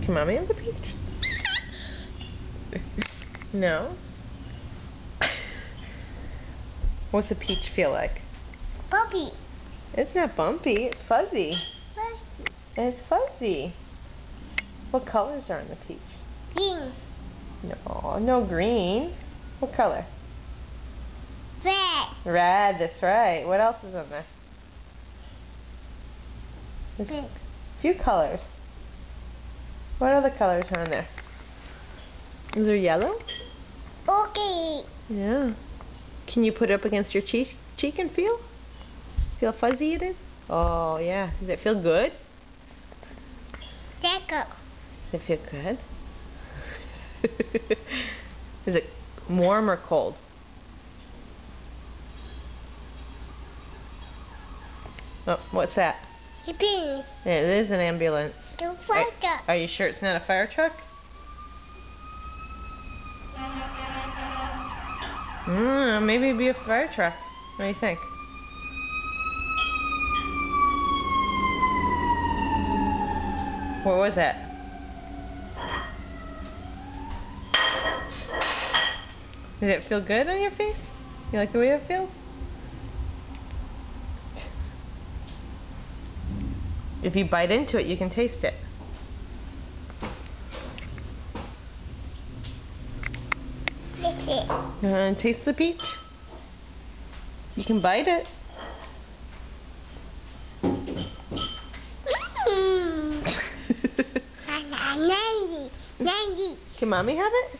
Can Mommy have the peach? No? What's a peach feel like? Bumpy. It's not bumpy, it's fuzzy. Fuzzy. It's fuzzy. What colors are in the peach? Green. No, no green. What color? Red. Red, that's right. What else is in there? There's Pink. a few colors. What other colors are in there? Is there yellow? Okay. Yeah. Can you put it up against your cheek and feel? Feel how fuzzy it is? Oh, yeah. Does it feel good? Deco. Does it feel good? Is it warm or cold? Oh, what's that? Hippie. Yeah, it is an ambulance. The fire truck. Are you sure it's not a fire truck? Maybe it'd be a fire truck. What do you think? What was that? Did it feel good on your face? You like the way it feels? If you bite into it, you can taste it. Lick it. You want to taste the peach? You can bite it. Mmm. 90. Can Mommy have it?